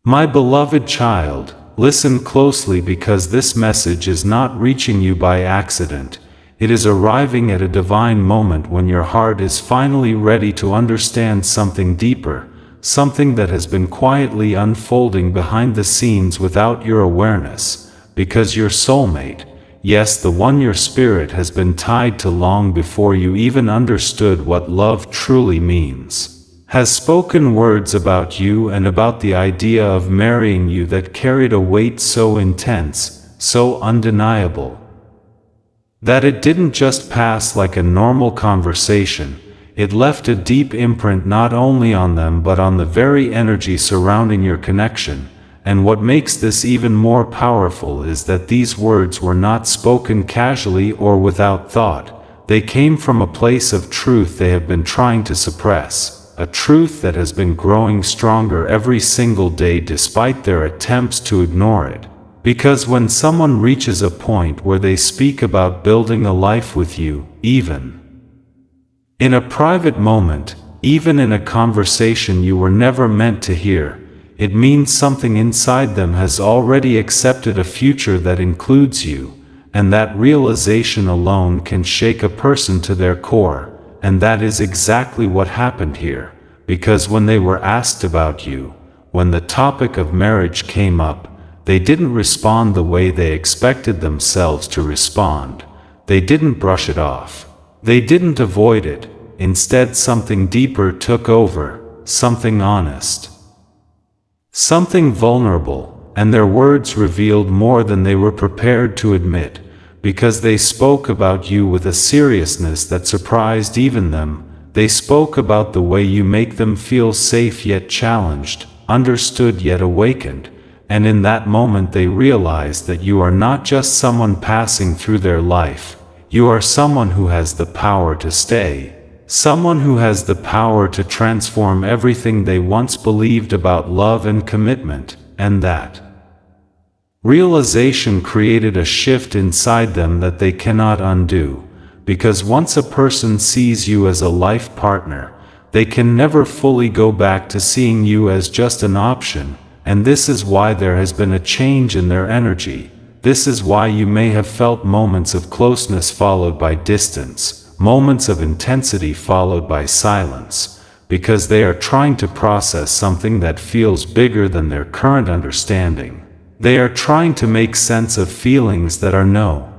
My beloved child, listen closely because this message is not reaching you by accident. It is arriving at a divine moment when your heart is finally ready to understand something deeper, something that has been quietly unfolding behind the scenes without your awareness, because your soulmate, yes, the one your spirit has been tied to long before you even understood what love truly means, has spoken words about you and about the idea of marrying you that carried a weight so intense, so undeniable, that it didn't just pass like a normal conversation. It left a deep imprint not only on them but on the very energy surrounding your connection. And what makes this even more powerful is that these words were not spoken casually or without thought. They came from a place of truth they have been trying to suppress. A truth that has been growing stronger every single day despite their attempts to ignore it. Because when someone reaches a point where they speak about building a life with you, even in a private moment, even in a conversation you were never meant to hear, it means something inside them has already accepted a future that includes you, and that realization alone can shake a person to their core. And that is exactly what happened here, because when they were asked about you, when the topic of marriage came up, they didn't respond the way they expected themselves to respond. They didn't brush it off. They didn't avoid it. Instead, something deeper took over, something honest, something vulnerable, and their words revealed more than they were prepared to admit. Because they spoke about you with a seriousness that surprised even them. They spoke about the way you make them feel safe yet challenged, understood yet awakened, and in that moment they realized that you are not just someone passing through their life, you are someone who has the power to stay, someone who has the power to transform everything they once believed about love and commitment, and that realization created a shift inside them that they cannot undo, because once a person sees you as a life partner, they can never fully go back to seeing you as just an option, and this is why there has been a change in their energy. This is why you may have felt moments of closeness followed by distance, moments of intensity followed by silence, because they are trying to process something that feels bigger than their current understanding. They are trying to make sense of feelings that are no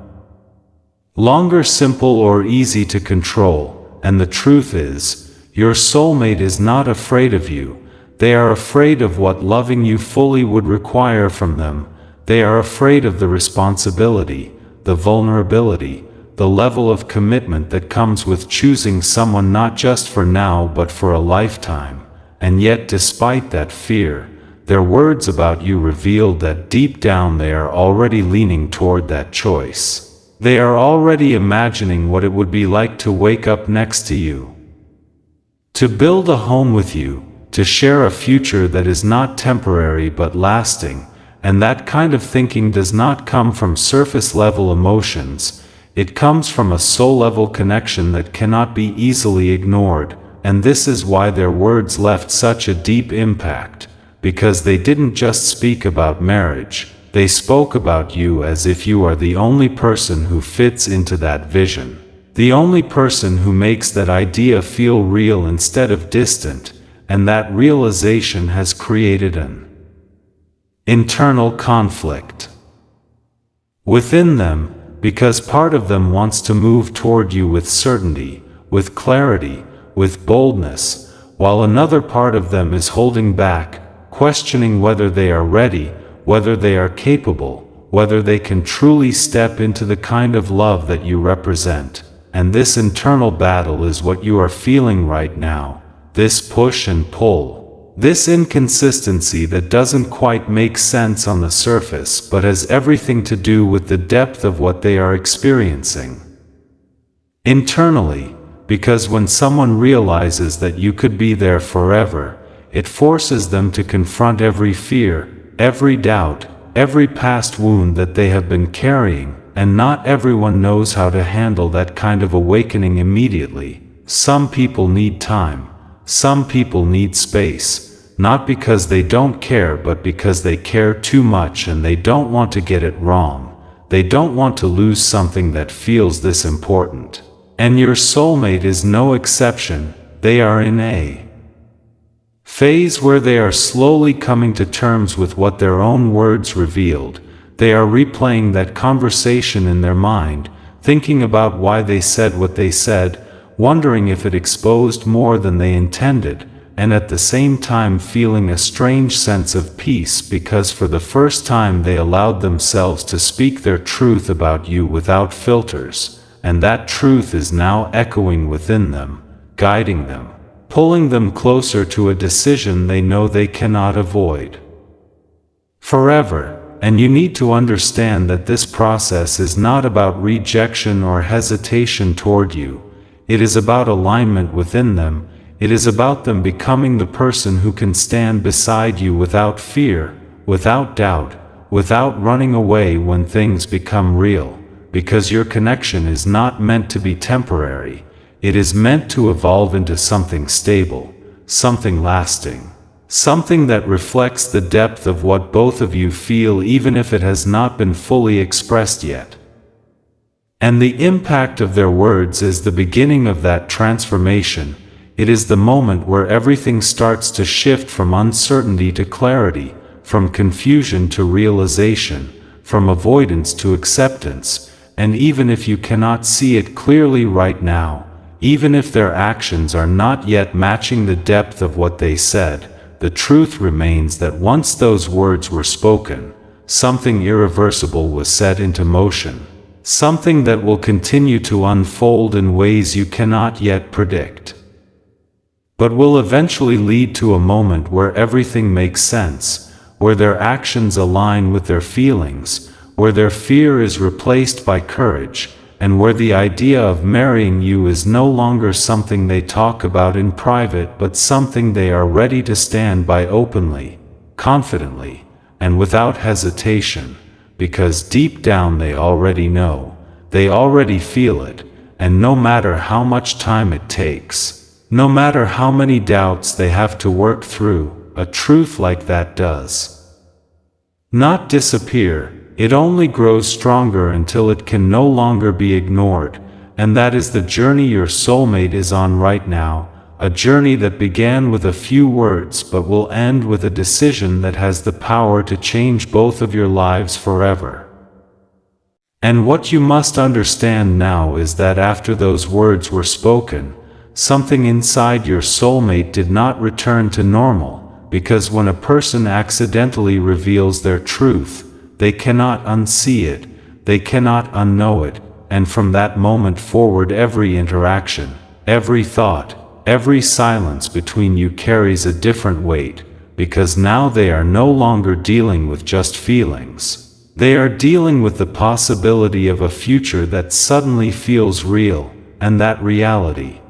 longer simple or easy to control, and the truth is, your soulmate is not afraid of you. They are afraid of what loving you fully would require from them. They are afraid of the responsibility, the vulnerability, the level of commitment that comes with choosing someone not just for now but for a lifetime. And yet, despite that fear, their words about you revealed that deep down they are already leaning toward that choice. They are already imagining what it would be like to wake up next to you, to build a home with you, to share a future that is not temporary but lasting. And that kind of thinking does not come from surface-level emotions. It comes from a soul-level connection that cannot be easily ignored. And this is why their words left such a deep impact. Because they didn't just speak about marriage, they spoke about you as if you are the only person who fits into that vision. The only person who makes that idea feel real instead of distant, and that realization has created an internal conflict within them, because part of them wants to move toward you with certainty, with clarity, with boldness, while another part of them is holding back, questioning whether they are ready, whether they are capable, whether they can truly step into the kind of love that you represent. And this internal battle is what you are feeling right now, this push and pull, this inconsistency that doesn't quite make sense on the surface but has everything to do with the depth of what they are experiencing internally. Because when someone realizes that you could be there forever, it forces them to confront every fear, every doubt, every past wound that they have been carrying, and not everyone knows how to handle that kind of awakening immediately. Some people need time, some people need space, not because they don't care but because they care too much and they don't want to get it wrong. They don't want to lose something that feels this important. And your soulmate is no exception. They are in a phase where they are slowly coming to terms with what their own words revealed. They are replaying that conversation in their mind, thinking about why they said what they said, wondering if it exposed more than they intended, and at the same time feeling a strange sense of peace because for the first time they allowed themselves to speak their truth about you without filters, and that truth is now echoing within them, guiding them, pulling them closer to a decision they know they cannot avoid forever. And you need to understand that this process is not about rejection or hesitation toward you. It is about alignment within them. It is about them becoming the person who can stand beside you without fear, without doubt, without running away when things become real. Because your connection is not meant to be temporary. It is meant to evolve into something stable, something lasting. Something that reflects the depth of what both of you feel even if it has not been fully expressed yet. And the impact of their words is the beginning of that transformation. It is the moment where everything starts to shift from uncertainty to clarity, from confusion to realization, from avoidance to acceptance. And even if you cannot see it clearly right now, even if their actions are not yet matching the depth of what they said, the truth remains that once those words were spoken, something irreversible was set into motion, something that will continue to unfold in ways you cannot yet predict, but will eventually lead to a moment where everything makes sense, where their actions align with their feelings, where their fear is replaced by courage, and where the idea of marrying you is no longer something they talk about in private but something they are ready to stand by openly, confidently, and without hesitation, because deep down they already know, they already feel it, and no matter how much time it takes, no matter how many doubts they have to work through, a truth like that does not disappear. It only grows stronger until it can no longer be ignored, and that is the journey your soulmate is on right now, a journey that began with a few words but will end with a decision that has the power to change both of your lives forever. And what you must understand now is that after those words were spoken, something inside your soulmate did not return to normal, because when a person accidentally reveals their truth, they cannot unsee it, they cannot unknow it, and from that moment forward every interaction, every thought, every silence between you carries a different weight, because now they are no longer dealing with just feelings. They are dealing with the possibility of a future that suddenly feels real, and that reality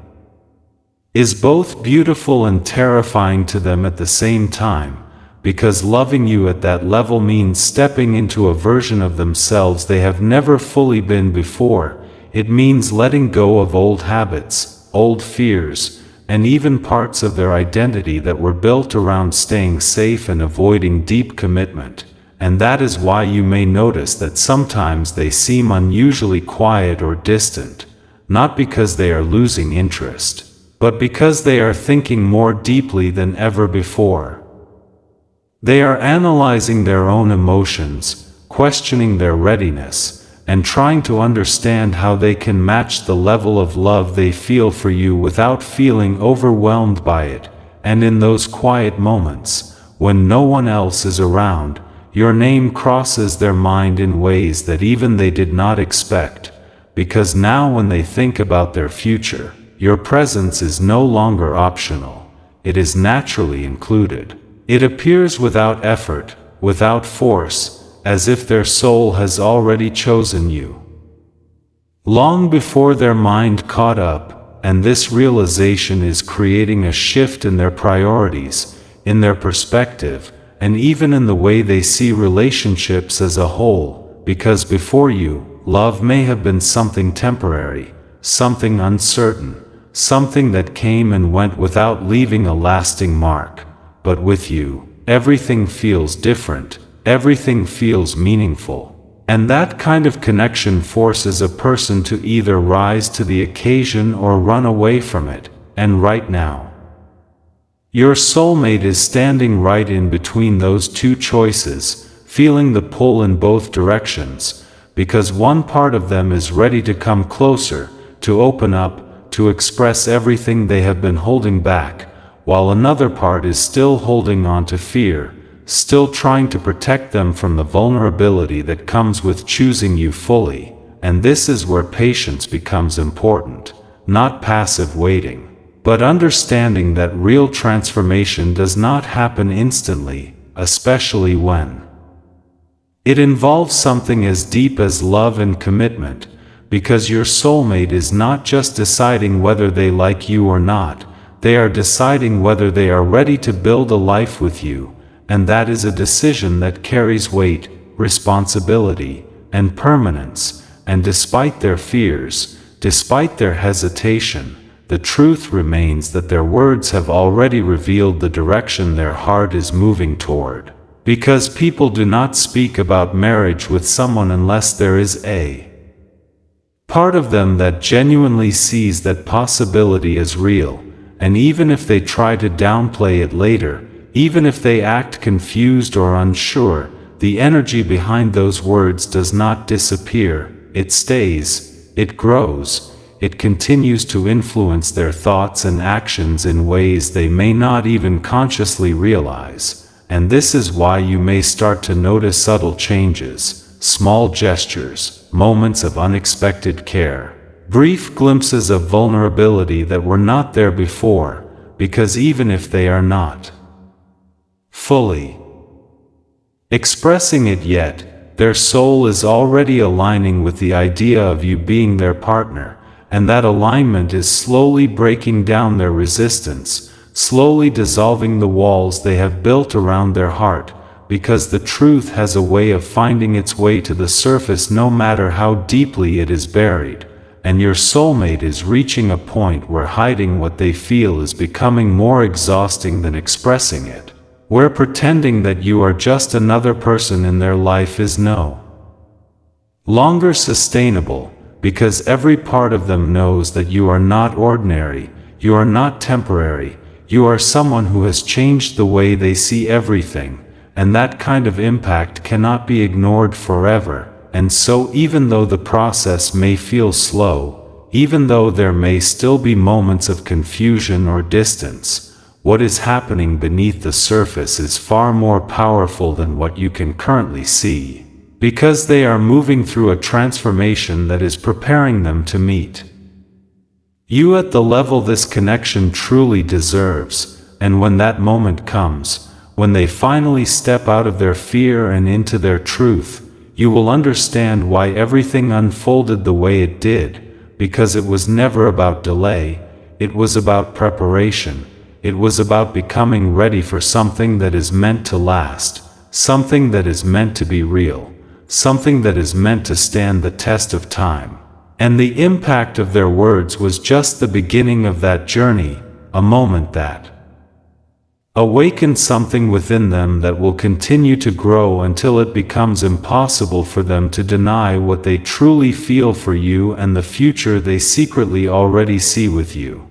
is both beautiful and terrifying to them at the same time. Because loving you at that level means stepping into a version of themselves they have never fully been before. It means letting go of old habits, old fears, and even parts of their identity that were built around staying safe and avoiding deep commitment. And that is why you may notice that sometimes they seem unusually quiet or distant, not because they are losing interest, but because they are thinking more deeply than ever before. They are analyzing their own emotions, questioning their readiness, and trying to understand how they can match the level of love they feel for you without feeling overwhelmed by it. And in those quiet moments, when no one else is around, your name crosses their mind in ways that even they did not expect, because now when they think about their future, your presence is no longer optional, it is naturally included. It appears without effort, without force, as if their soul has already chosen you long before their mind caught up, and this realization is creating a shift in their priorities, in their perspective, and even in the way they see relationships as a whole, because before you, love may have been something temporary, something uncertain, something that came and went without leaving a lasting mark. but with you, everything feels different, everything feels meaningful. And that kind of connection forces a person to either rise to the occasion or run away from it. And right now, your soulmate is standing right in between those two choices, feeling the pull in both directions, because one part of them is ready to come closer, to open up, to express everything they have been holding back, while another part is still holding on to fear, still trying to protect them from the vulnerability that comes with choosing you fully. And this is where patience becomes important, not passive waiting, but understanding that real transformation does not happen instantly, especially when it involves something as deep as love and commitment, because your soulmate is not just deciding whether they like you or not, they are deciding whether they are ready to build a life with you. And that is a decision that carries weight, responsibility, and permanence. And despite their fears, despite their hesitation, the truth remains that their words have already revealed the direction their heart is moving toward. Because people do not speak about marriage with someone unless there is a part of them that genuinely sees that possibility as real. And even if they try to downplay it later, even if they act confused or unsure, the energy behind those words does not disappear. It stays, it grows, it continues to influence their thoughts and actions in ways they may not even consciously realize. And this is why you may start to notice subtle changes, small gestures, moments of unexpected care, brief glimpses of vulnerability that were not there before, because even if they are not fully expressing it yet, their soul is already aligning with the idea of you being their partner, and that alignment is slowly breaking down their resistance, slowly dissolving the walls they have built around their heart, because the truth has a way of finding its way to the surface no matter how deeply it is buried. And your soulmate is reaching a point where hiding what they feel is becoming more exhausting than expressing it, where pretending that you are just another person in their life is no longer sustainable, because every part of them knows that you are not ordinary, you are not temporary, you are someone who has changed the way they see everything, and that kind of impact cannot be ignored forever. And so even though the process may feel slow, even though there may still be moments of confusion or distance, what is happening beneath the surface is far more powerful than what you can currently see, because they are moving through a transformation that is preparing them to meet you at the level this connection truly deserves. And when that moment comes, when they finally step out of their fear and into their truth, you will understand why everything unfolded the way it did, because it was never about delay, it was about preparation. It was about becoming ready for something that is meant to last, something that is meant to be real, something that is meant to stand the test of time. And the impact of their words was just the beginning of that journey, a moment that awakened something within them that will continue to grow until it becomes impossible for them to deny what they truly feel for you and the future they secretly already see with you.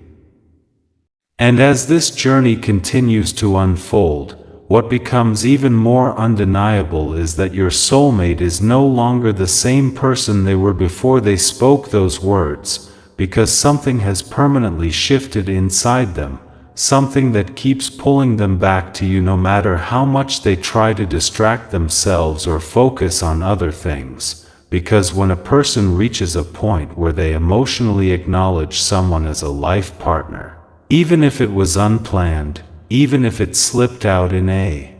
And as this journey continues to unfold, what becomes even more undeniable is that your soulmate is no longer the same person they were before they spoke those words, because something has permanently shifted inside them, something that keeps pulling them back to you no matter how much they try to distract themselves or focus on other things. Because when a person reaches a point where they emotionally acknowledge someone as a life partner, even if it was unplanned, even if it slipped out in a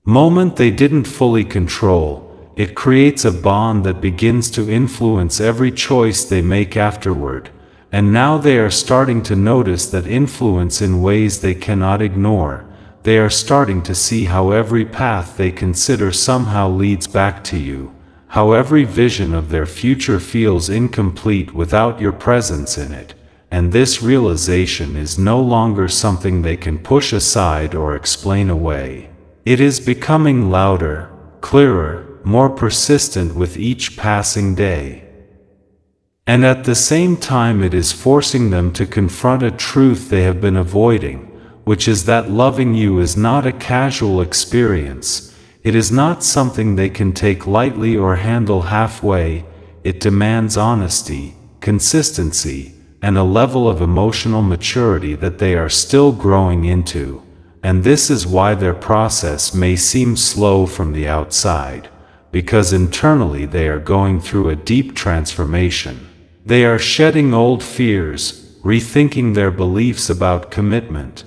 moment they didn't fully control, it creates a bond that begins to influence every choice they make afterward. And now they are starting to notice that influence in ways they cannot ignore. They are starting to see how every path they consider somehow leads back to you, how every vision of their future feels incomplete without your presence in it. and this realization is no longer something they can push aside or explain away. It is becoming louder, clearer, more persistent with each passing day. And at the same time it is forcing them to confront a truth they have been avoiding, which is that loving you is not a casual experience. It is not something they can take lightly or handle halfway. It demands honesty, consistency, and a level of emotional maturity that they are still growing into. And this is why their process may seem slow from the outside, because internally they are going through a deep transformation. They are shedding old fears, rethinking their beliefs about commitment,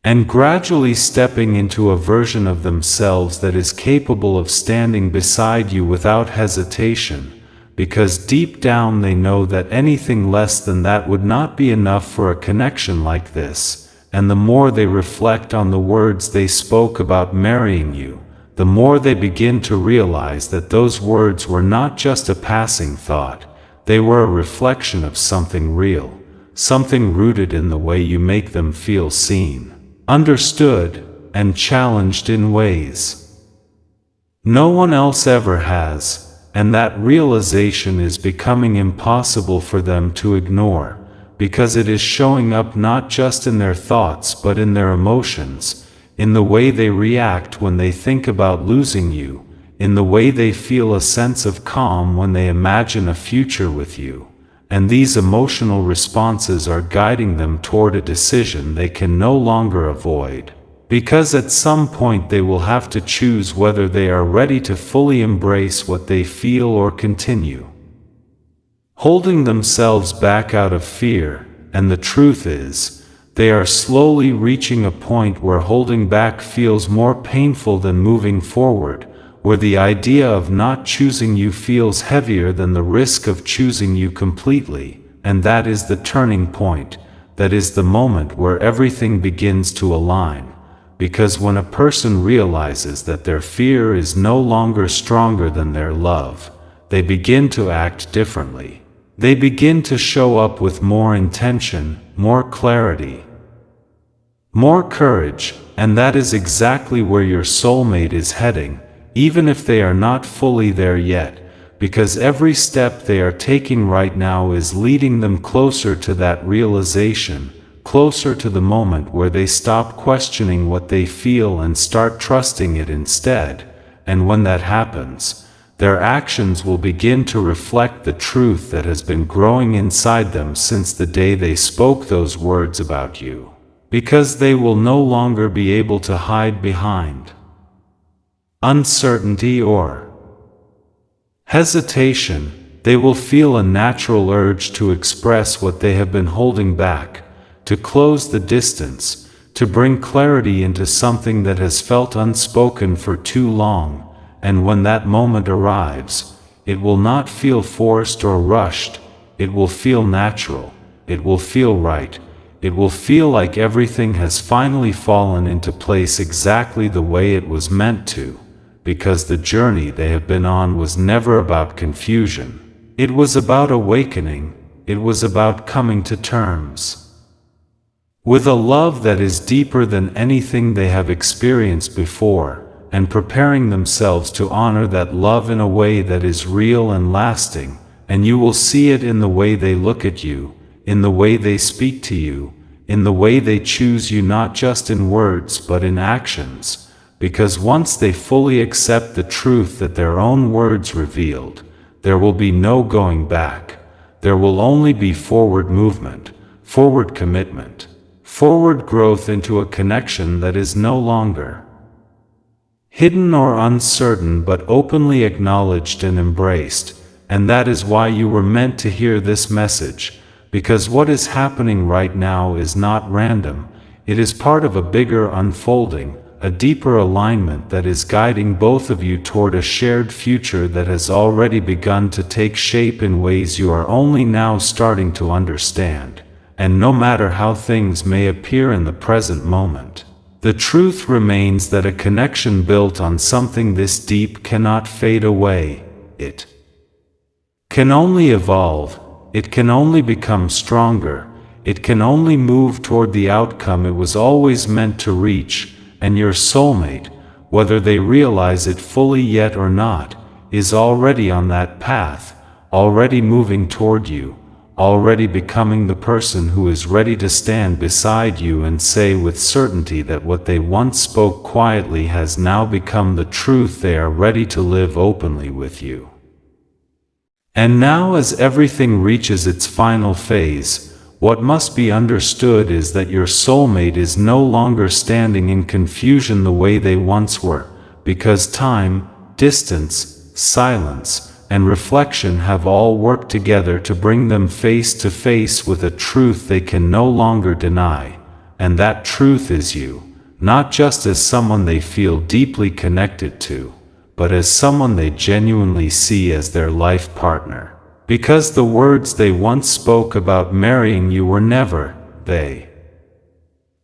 and gradually stepping into a version of themselves that is capable of standing beside you without hesitation, because deep down they know that anything less than that would not be enough for a connection like this. And the more they reflect on the words they spoke about marrying you, the more they begin to realize that those words were not just a passing thought. They were a reflection of something real, something rooted in the way you make them feel seen, understood, and challenged in ways no one else ever has, and that realization is becoming impossible for them to ignore, because it is showing up not just in their thoughts but in their emotions, in the way they react when they think about losing you, in the way they feel a sense of calm when they imagine a future with you. And these emotional responses are guiding them toward a decision they can no longer avoid, because at some point they will have to choose whether they are ready to fully embrace what they feel or continue holding themselves back out of fear. And the truth is, they are slowly reaching a point where holding back feels more painful than moving forward, where the idea of not choosing you feels heavier than the risk of choosing you completely. And that is the turning point. That is the moment where everything begins to align. Because when a person realizes that their fear is no longer stronger than their love, they begin to act differently. They begin to show up with more intention, more clarity, more courage, and that is exactly where your soulmate is heading, even if they are not fully there yet, because every step they are taking right now is leading them closer to that realization, closer to the moment where they stop questioning what they feel and start trusting it instead. And when that happens, their actions will begin to reflect the truth that has been growing inside them since the day they spoke those words about you, because they will no longer be able to hide behind uncertainty or hesitation. They will feel a natural urge to express what they have been holding back, to close the distance, to bring clarity into something that has felt unspoken for too long. And when that moment arrives, it will not feel forced or rushed. It will feel natural. It will feel right. It will feel like everything has finally fallen into place exactly the way it was meant to, because the journey they have been on was never about confusion. It was about awakening. It was about coming to terms with a love that is deeper than anything they have experienced before, and preparing themselves to honor that love in a way that is real and lasting. And you will see it in the way they look at you, in the way they speak to you, in the way they choose you, not just in words but in actions. Because once they fully accept the truth that their own words revealed, there will be no going back. There will only be forward movement, forward commitment, forward growth into a connection that is no longer hidden or uncertain but openly acknowledged and embraced. And that is why you were meant to hear this message, because what is happening right now is not random. It is part of a bigger unfolding, a deeper alignment that is guiding both of you toward a shared future that has already begun to take shape in ways you are only now starting to understand. And no matter how things may appear in the present moment, the truth remains that a connection built on something this deep cannot fade away. It can only evolve, it can only become stronger, it can only move toward the outcome it was always meant to reach, and your soulmate, whether they realize it fully yet or not, is already on that path, already moving toward you, already becoming the person who is ready to stand beside you and say with certainty that what they once spoke quietly has now become the truth. They are ready to live openly with you. And now, as everything reaches its final phase, what must be understood is that your soulmate is no longer standing in confusion the way they once were, because time, distance, silence, and reflection have all worked together to bring them face to face with a truth they can no longer deny, and that truth is you, not just as someone they feel deeply connected to, but as someone they genuinely see as their life partner. Because the words they once spoke about marrying you were never, they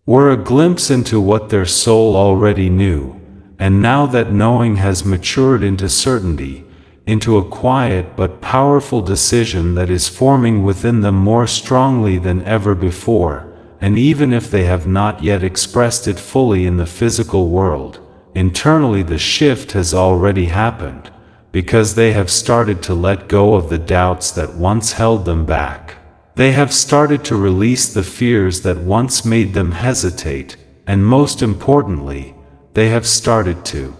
were a glimpse into what their soul already knew, and now that knowing has matured into certainty, into a quiet but powerful decision that is forming within them more strongly than ever before, and even if they have not yet expressed it fully in the physical world, internally the shift has already happened, because they have started to let go of the doubts that once held them back. They have started to release the fears that once made them hesitate, and most importantly, they have started to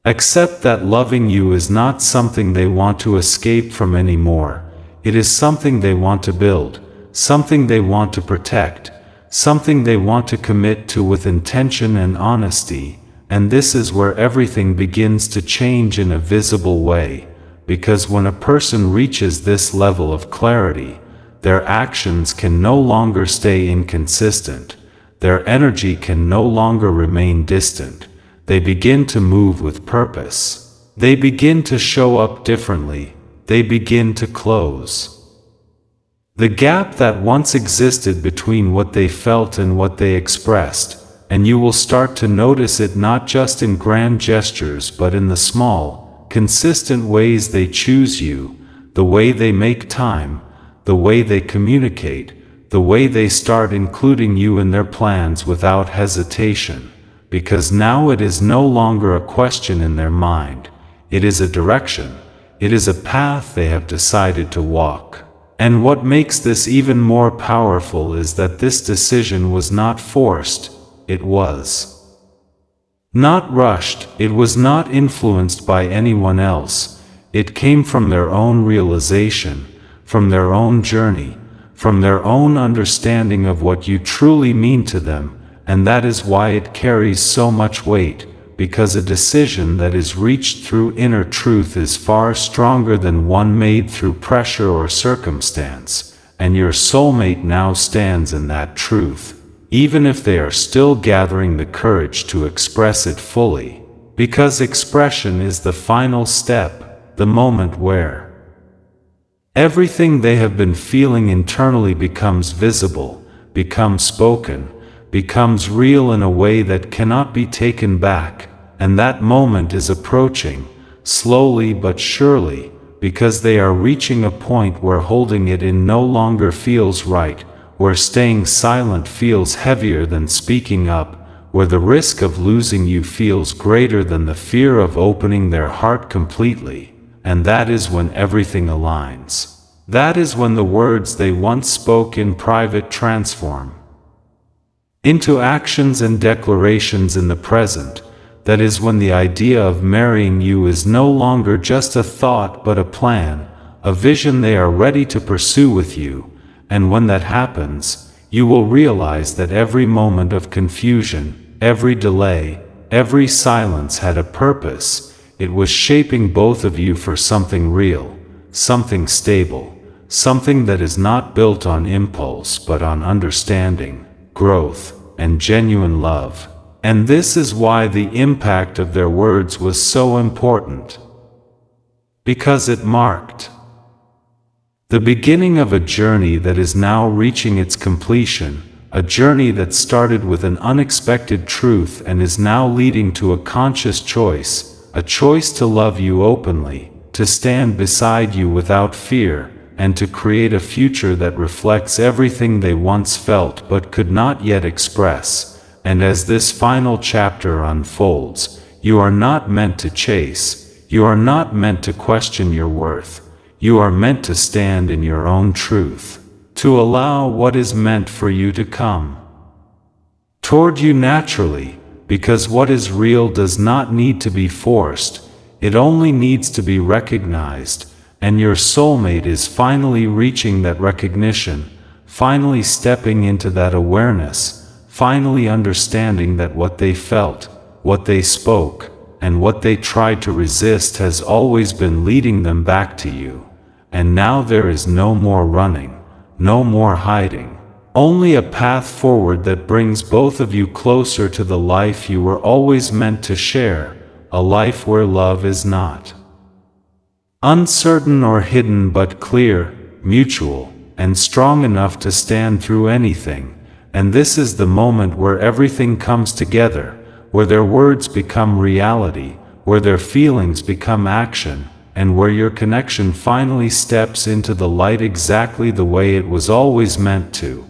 accept that loving you is not something they want to escape from anymore. It is something they want to build, something they want to protect, something they want to commit to with intention and honesty. And this is where everything begins to change in a visible way, because when a person reaches this level of clarity, their actions can no longer stay inconsistent, their energy can no longer remain distant. They begin to move with purpose. They begin to show up differently. They begin to close the gap that once existed between what they felt and what they expressed, and you will start to notice it not just in grand gestures but in the small, consistent ways they choose you, the way they make time, the way they communicate, the way they start including you in their plans without hesitation. Because now it is no longer a question in their mind, it is a direction, it is a path they have decided to walk. And what makes this even more powerful is that this decision was not forced, it was not rushed, it was not influenced by anyone else, it came from their own realization, from their own journey, from their own understanding of what you truly mean to them. And that is why it carries so much weight, because a decision that is reached through inner truth is far stronger than one made through pressure or circumstance, and your soulmate now stands in that truth, even if they are still gathering the courage to express it fully, because expression is the final step, the moment where everything they have been feeling internally becomes visible, becomes spoken, becomes real in a way that cannot be taken back, and that moment is approaching, slowly but surely, because they are reaching a point where holding it in no longer feels right, where staying silent feels heavier than speaking up, where the risk of losing you feels greater than the fear of opening their heart completely, and that is when everything aligns. That is when the words they once spoke in private transform into actions and declarations in the present. That is when the idea of marrying you is no longer just a thought but a plan, a vision they are ready to pursue with you, and when that happens, you will realize that every moment of confusion, every delay, every silence had a purpose. It was shaping both of you for something real, something stable, something that is not built on impulse but on understanding, growth, and genuine love. And this is why the impact of their words was so important. Because it marked the beginning of a journey that is now reaching its completion, a journey that started with an unexpected truth and is now leading to a conscious choice, a choice to love you openly, to stand beside you without fear, and to create a future that reflects everything they once felt but could not yet express. And as this final chapter unfolds, you are not meant to chase, you are not meant to question your worth, you are meant to stand in your own truth, to allow what is meant for you to come toward you naturally, because what is real does not need to be forced, it only needs to be recognized, and your soulmate is finally reaching that recognition, finally stepping into that awareness, finally understanding that what they felt, what they spoke, and what they tried to resist has always been leading them back to you. And now there is no more running, no more hiding. Only a path forward that brings both of you closer to the life you were always meant to share, a life where love is not uncertain or hidden but clear, mutual, and strong enough to stand through anything. And this is the moment where everything comes together, where their words become reality, where their feelings become action, and where your connection finally steps into the light exactly the way it was always meant to.